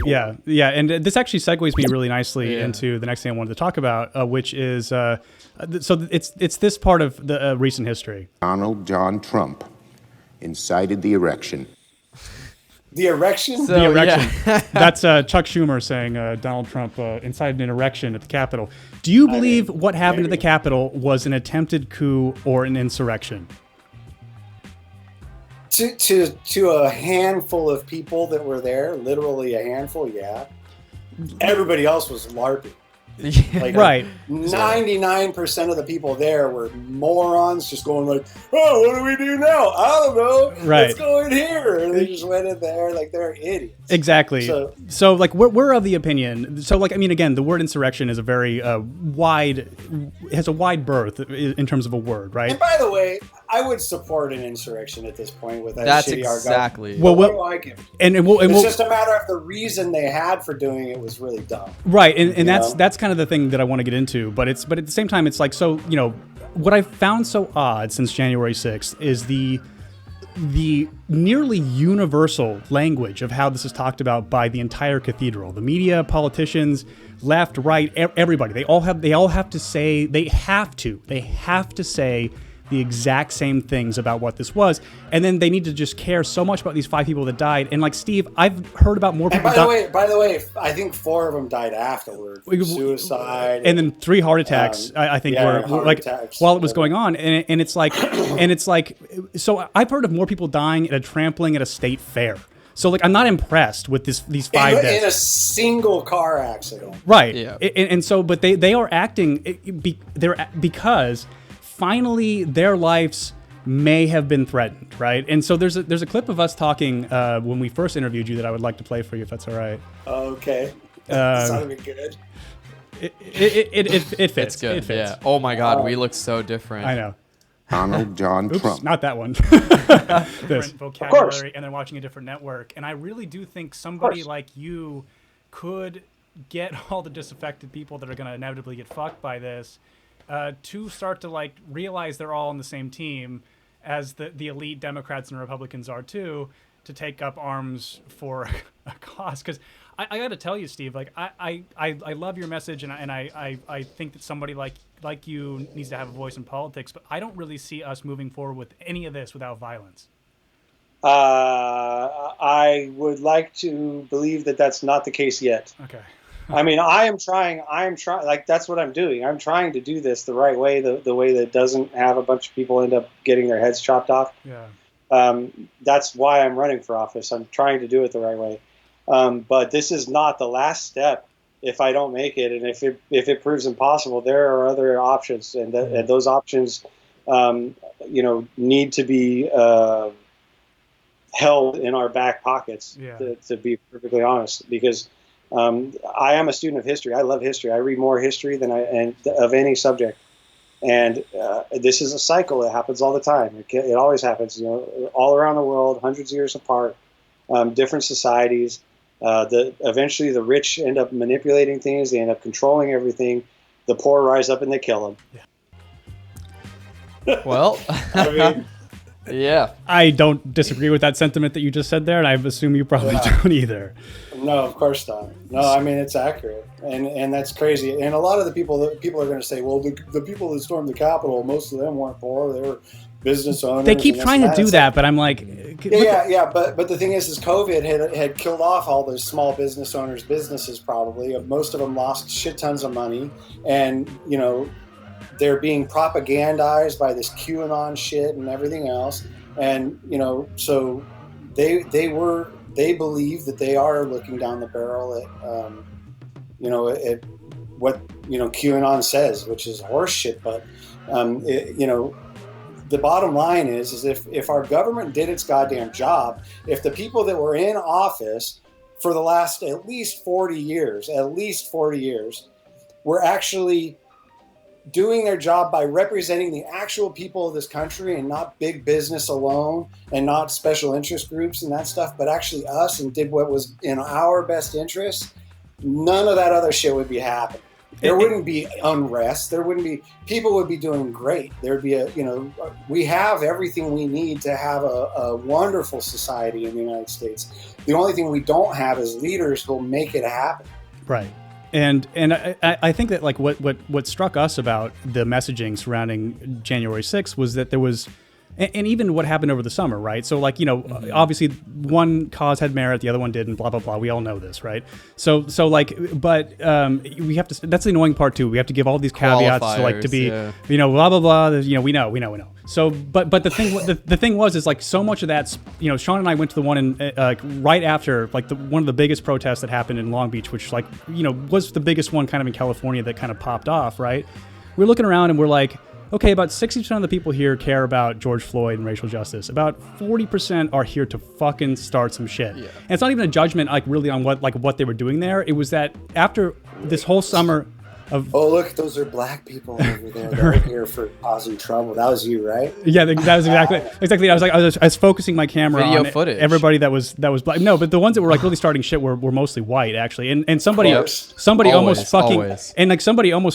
Yeah, and this actually segues me really nicely into the next thing I wanted to talk about, which is so it's this part of the recent history. Donald John Trump incited the erection. The erection? The erection. Yeah. That's Chuck Schumer saying Donald Trump incited an erection at the Capitol. Do you believe what happened at the Capitol was an attempted coup or an insurrection? To a handful of people that were there, literally a handful, yeah. Everybody else was LARPing. Like, right. 99% of the people there were morons just going like, oh, what do we do now? I don't know. Right. Let's go in here. And they just went in there like they're idiots. Exactly. So like we're of the opinion. So like, I mean, again, the word insurrection is a very has a wide berth in terms of a word, right? And by the way, I would support an insurrection at this point with that That's shitty exactly. Well, what do I give? It's just a matter of the reason they had for doing it was really dumb. Right, and that's kind of the thing that I want to get into. But at the same time, it's like, so, you know, what I've found so odd since January 6th is the nearly universal language of how this is talked about by the entire cathedral. The media, politicians, left, right, everybody. They all have to say the exact same things about what this was, and then they need to just care so much about these 5 people that died. And like Steve, I've heard about more people. By the way, I think 4 of them died afterwards. Suicide, and then 3 heart attacks. I think were like attacks, while it was going on, and it's like, so I've heard of more people dying at a trampling at a state fair. So like, I'm not impressed with these 5 deaths in a single car accident. Right. Yeah. And so, but they are acting because finally their lives may have been threatened, right? And so there's a clip of us talking when we first interviewed you that I would like to play for you, if that's all right. Okay. That's not even good. It fits. It's good. It fits. Yeah. Oh my God, we look so different. I know. Donald John Trump. Not that one. Different vocabulary, and then watching a different network. And I really do think somebody like you could get all the disaffected people that are going to inevitably get fucked by this to start to like realize they're all on the same team as the elite Democrats and Republicans are too, to take up arms for a cause. Because I got to tell you, Steve, like I love your message, and I think that somebody like you needs to have a voice in politics, but I don't really see us moving forward with any of this without violence. I would like to believe that that's not the case yet. Okay. I mean, I am trying, like, that's what I'm doing. I'm trying to do this the right way, the way that doesn't have a bunch of people end up getting their heads chopped off. Yeah. That's why I'm running for office. I'm trying to do it the right way. But this is not the last step if I don't make it. And if it proves impossible, there are other options. And those options, need to be held in our back pockets, to be perfectly honest, because I am a student of history. I love history. I read more history than of any subject. And this is a cycle that happens all the time. It always happens, all around the world, hundreds of years apart, different societies. Eventually the rich end up manipulating things. They end up controlling everything. The poor rise up and they kill them. Yeah. Well, I mean, yeah. I don't disagree with that sentiment that you just said there, and I assume you probably don't either. No, of course not. No, I mean, it's accurate, and that's crazy. And a lot of the people are going to say, well, the people that stormed the Capitol, most of them weren't poor; they were business owners. They keep trying to do that, but I'm like, yeah. But the thing is COVID had killed off all those small business owners' businesses. Probably most of them lost shit tons of money, and they're being propagandized by this QAnon shit and everything else, and so they believe that they are looking down the barrel at at what QAnon says, which is horse shit. But the bottom line is if our government did its goddamn job, if the people that were in office for the last at least 40 years were actually doing their job by representing the actual people of this country and not big business alone and not special interest groups and that stuff, but actually us, and did what was in our best interest, none of that other shit would be happening. There wouldn't be unrest. There wouldn't be, people would be doing great. There'd be we have everything we need to have a wonderful society in the United States. The only thing we don't have is leaders who'll make it happen. Right. And I think that like what struck us about the messaging surrounding January 6th was that there was, and even what happened over the summer, right? So like, obviously one cause had merit, the other one didn't, blah, blah, blah. We all know this, right? So like, but we have to, that's the annoying part too. We have to give all these caveats to like, to be, blah, blah, blah. We know. So, but the thing is like so much of that's, Sean and I went to the one in right after like one of the biggest protests that happened in Long Beach, which like, was the biggest one kind of in California that kind of popped off, right? We're looking around and we're like, okay, about 60% of the people here care about George Floyd and racial justice. About 40% are here to fucking start some shit. Yeah. And it's not even a judgment, like really on what they were doing there. It was that after this whole summer of, oh look, those are black people over there. They're here for causing trouble. That was you, right? Yeah, that was exactly. I was focusing my camera Video on footage. Everybody that was black. No, but the ones that were like really starting shit were mostly white actually. And somebody almost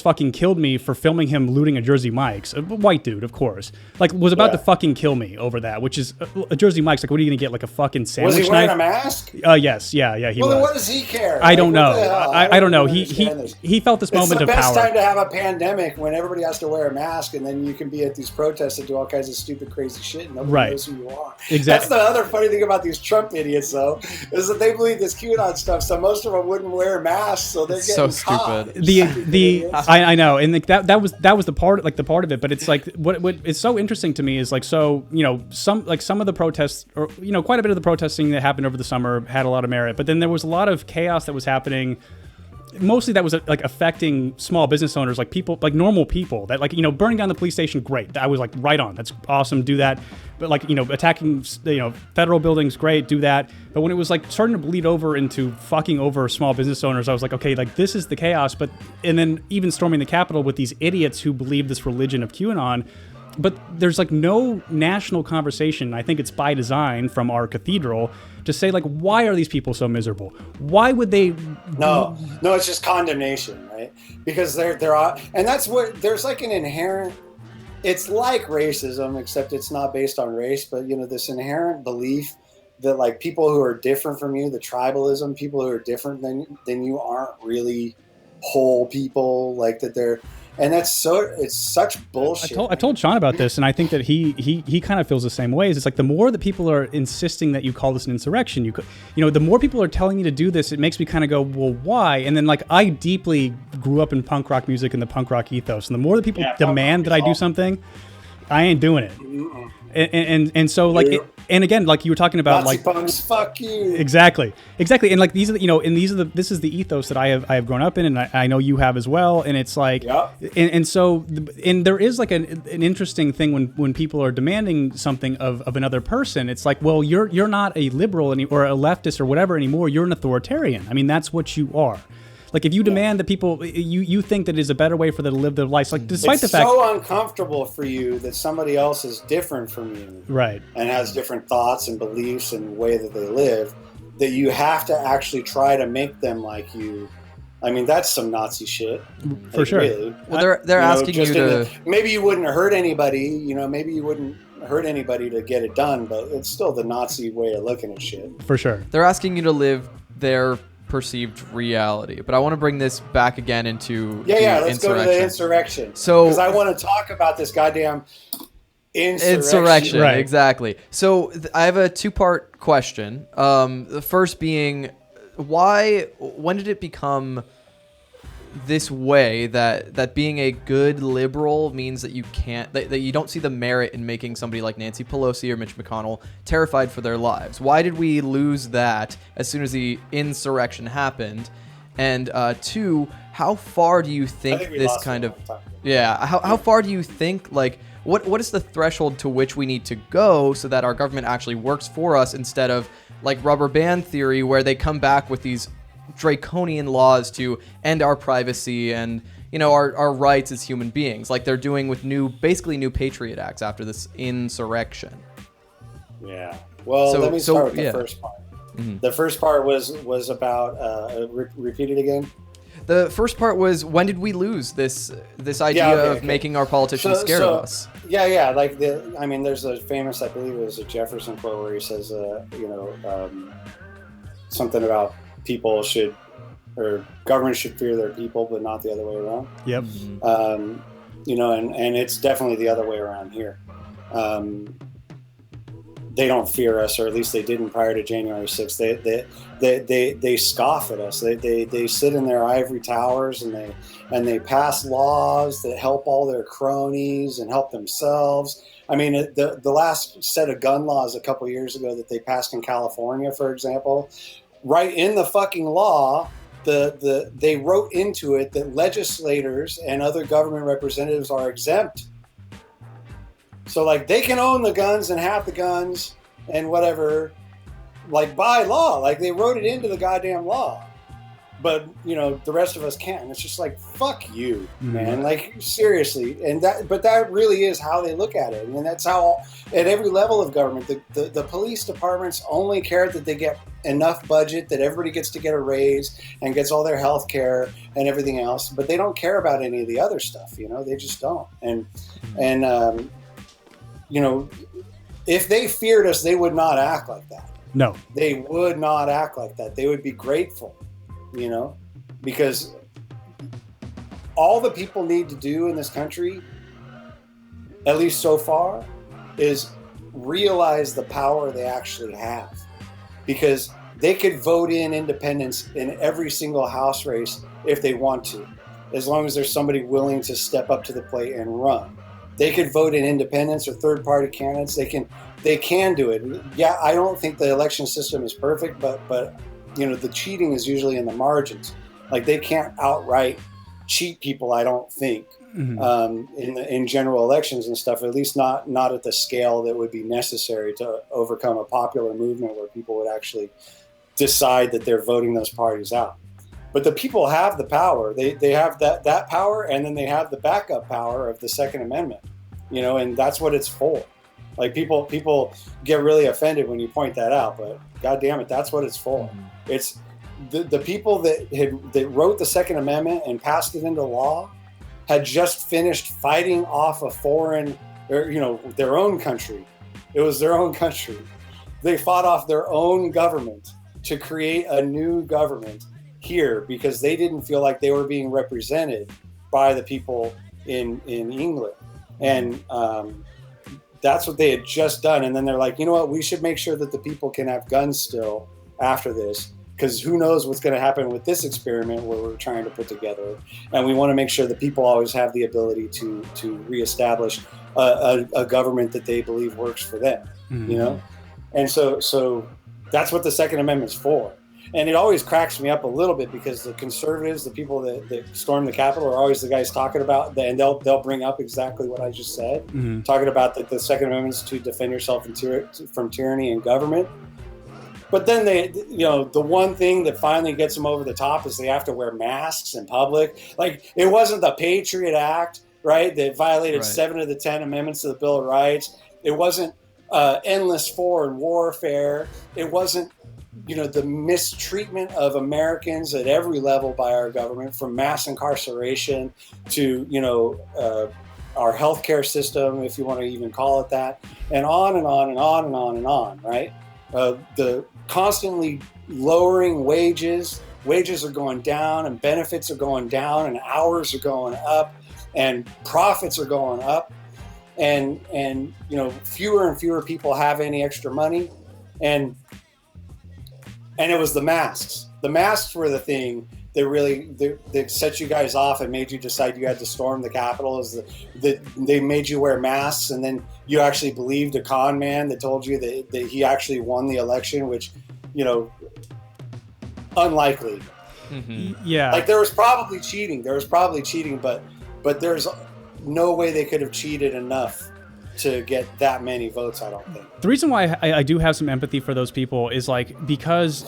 fucking killed me for filming him looting a Jersey Mike's. A white dude, of course. Like was about to fucking kill me over that, which is a Jersey Mike's. Like, what are you gonna get? Like a fucking sandwich knife? Was he wearing a mask? Yes, yeah. He was. Then what does he care? I don't know. I don't know. He felt this moment of power. It's the best time to have a pandemic when everybody has to wear a mask, and then you can be at these protests and do all kinds of stupid, crazy shit, and nobody knows who you are. Exactly. That's the other funny thing about these Trump idiots, though, is that they believe this QAnon stuff. So most of them wouldn't wear masks, so they're getting so caught. stupid. I know, and like that was the part of it. But it's like what is so interesting to me is like some of the protests, or quite a bit of the protesting that happened over the summer had a lot of merit, but then there was a lot of chaos that was happening. Mostly that was like affecting small business owners, like people, like normal people that like, burning down the police station. Great. I was like, right on. That's awesome. Do that. But like, attacking, federal buildings. Great. Do that. But when it was like starting to bleed over into fucking over small business owners, I was like, okay, like this is the chaos. And then even storming the Capitol with these idiots who believe this religion of QAnon. But there's like no national conversation. I think it's by design from our cathedral to say like, why are these people so miserable? Why would they? No, it's just condemnation, right? Because they're and that's what there's like an inherent. It's like racism, except it's not based on race, but this inherent belief that like people who are different from you, the tribalism, people who are different than you aren't really whole people, like that they're. And it's such bullshit. I told Sean about this, and I think that he kind of feels the same way. It's like the more that people are insisting that you call this an insurrection, the more people are telling you to do this, it makes me kind of go, well, why? And then like I deeply grew up in punk rock music and the punk rock ethos, and the more that people demand that I do something, I ain't doing it. Mm-mm. And so like and again, like you were talking about, Nazi like punks, fuck you. Exactly, and like these are this is the ethos that I have grown up in, and I know you have as well. And it's like, and so there is like an interesting thing when people are demanding something of another person. It's like, well, you're not a liberal or a leftist or whatever anymore. You're an authoritarian. I mean, that's what you are. Like if you demand that people, you think that it is a better way for them to live their lives. Like despite the fact, it's so uncomfortable for you that somebody else is different from you, right? And has different thoughts and beliefs and the way that they live, that you have to actually try to make them like you. I mean, that's some Nazi shit, for sure. Really. Well, they're asking you to. Maybe you wouldn't hurt anybody. Maybe you wouldn't hurt anybody to get it done, but it's still the Nazi way of looking at shit. For sure. They're asking you to live their perceived reality, but I want to bring this back again into let's go to the insurrection. So because I want to talk about this goddamn insurrection. Right. Exactly. So I have a two-part question. The first being, when did it become this way that being a good liberal means that you can't, that you don't see the merit in making somebody like Nancy Pelosi or Mitch McConnell terrified for their lives? Why did we lose that as soon as the insurrection happened? And two, how far do you think this kind of, how far do you think, like, what is the threshold to which we need to go so that our government actually works for us, instead of like rubber band theory where they come back with these draconian laws to end our privacy and our rights as human beings, like they're doing with basically new Patriot Acts after this insurrection? Yeah. Well, let me start with the first part. Mm-hmm. The first part was about repeat it again. The first part was, when did we lose this idea of making our politicians scared of us? Yeah. Like there's a famous, I believe it was a Jefferson quote where he says, something about people or government should fear their people, but not the other way around. Yep. And it's definitely the other way around here. They don't fear us, or at least they didn't prior to January 6th. They scoff at us. They sit in their ivory towers and they pass laws that help all their cronies and help themselves. I mean, the last set of gun laws a couple years ago that they passed in California, for example, right in the fucking law, they wrote into it that legislators and other government representatives are exempt. So, like, they can own the guns and have the guns and whatever, like, by law. Like, they wrote it into the goddamn law. But, the rest of us can't. It's just like, fuck you, man. Like, seriously. But that really is how they look at it. And that's how, at every level of government, the police departments only care that they get enough budget, that everybody gets to get a raise and gets all their health care and everything else. But they don't care about any of the other stuff, they just don't. And if they feared us, they would not act like that. No. They would not act like that. They would be grateful, because all the people need to do in this country, at least so far, is realize the power they actually have. Because they could vote in independents in every single House race if they want to, as long as there's somebody willing to step up to the plate and run. They could vote in independents or third-party candidates. They can do it. Yeah, I don't think the election system is perfect, but the cheating is usually in the margins. Like, they can't outright cheat people, I don't think, in general elections and stuff. At least not at the scale that would be necessary to overcome a popular movement where people would actually decide that they're voting those parties out. But the people have the power. They have that power, and then they have the backup power of the Second Amendment, and that's what it's for. Like, people get really offended when you point that out, but God damn it, that's what it's for. It's the people that wrote the Second Amendment and passed it into law had just finished fighting off a foreign, or their own country. It was their own country. They fought off their own government to create a new government here because they didn't feel like they were being represented by the people in England. And that's what they had just done. And then they're like, you know what, we should make sure that the people can have guns still after this, because who knows what's going to happen with this experiment where we're trying to put together. And we want to make sure that people always have the ability to reestablish a government that they believe works for them, And so that's what the Second Amendment's for. And it always cracks me up a little bit because the conservatives, the people that storm the Capitol, are always the guys talking about, and they'll bring up exactly what I just said, talking about that the Second Amendment is to defend yourself from tyranny and government. But then the one thing that finally gets them over the top is they have to wear masks in public. Like, it wasn't the Patriot Act, right, that violated 7 of the 10 amendments to the Bill of Rights. It wasn't endless foreign warfare. It wasn't the mistreatment of Americans at every level by our government, from mass incarceration to, our healthcare system, if you want to even call it that, and on and on and on and on and on, right? The constantly lowering wages. Wages are going down and benefits are going down and hours are going up and profits are going up. And fewer and fewer people have any extra money. And it was the masks. The masks were the thing that really that set you guys off and made you decide you had to storm the Capitol. Is that they made you wear masks, and then you actually believed a con man that told you that he actually won the election, which, unlikely. Yeah. Like, there was probably cheating, but there's no way they could have cheated enough to get that many votes, I don't think. The reason why I do have some empathy for those people is because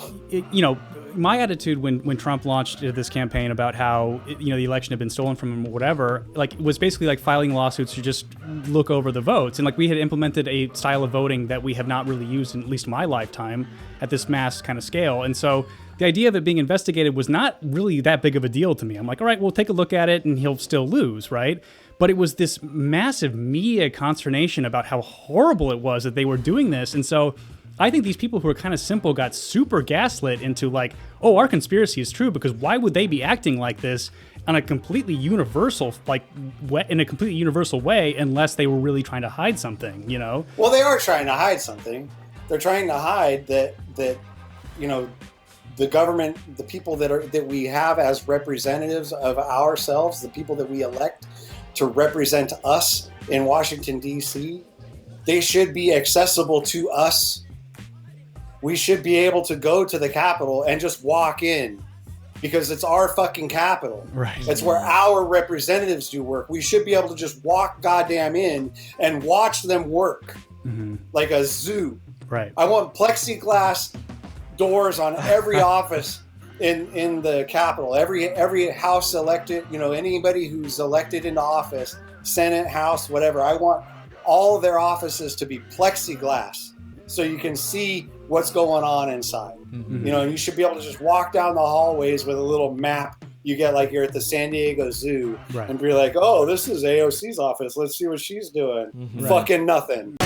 my attitude when Trump launched this campaign about how the election had been stolen from him or whatever, was basically filing lawsuits to just look over the votes. And we had implemented a style of voting that we have not really used in at least my lifetime at this mass kind of scale. And so the idea of it being investigated was not really that big of a deal to me. I'm like, all right, we'll take a look at it and he'll still lose, right? But it was this massive media consternation about how horrible it was that they were doing this. And so I think these people who are kind of simple got super gaslit into like, oh, our conspiracy is true, because why would they be acting like this on a completely universal, like in a completely universal way, unless they were really trying to hide something, you know? Well, they are trying to hide something. They're trying to hide that you know, the government, the people that we have as representatives of ourselves, the people that we elect to represent us in Washington, D.C., they should be accessible to us. We should be able to go to the Capitol and just walk in, because it's our fucking Capitol. Right. It's where our representatives do work. We should be able to just walk goddamn in and watch them work like a zoo. Right. I want plexiglass doors on every office in the Capitol. Every House elected, you know, anybody who's elected into office, Senate, House, whatever. I want all of their offices to be plexiglass, so you can see what's going on inside. You know, and you should be able to just walk down the hallways with a little map you get like you're at the San Diego Zoo, and be like, oh, this is AOC's office. Let's see what she's doing. Fucking nothing.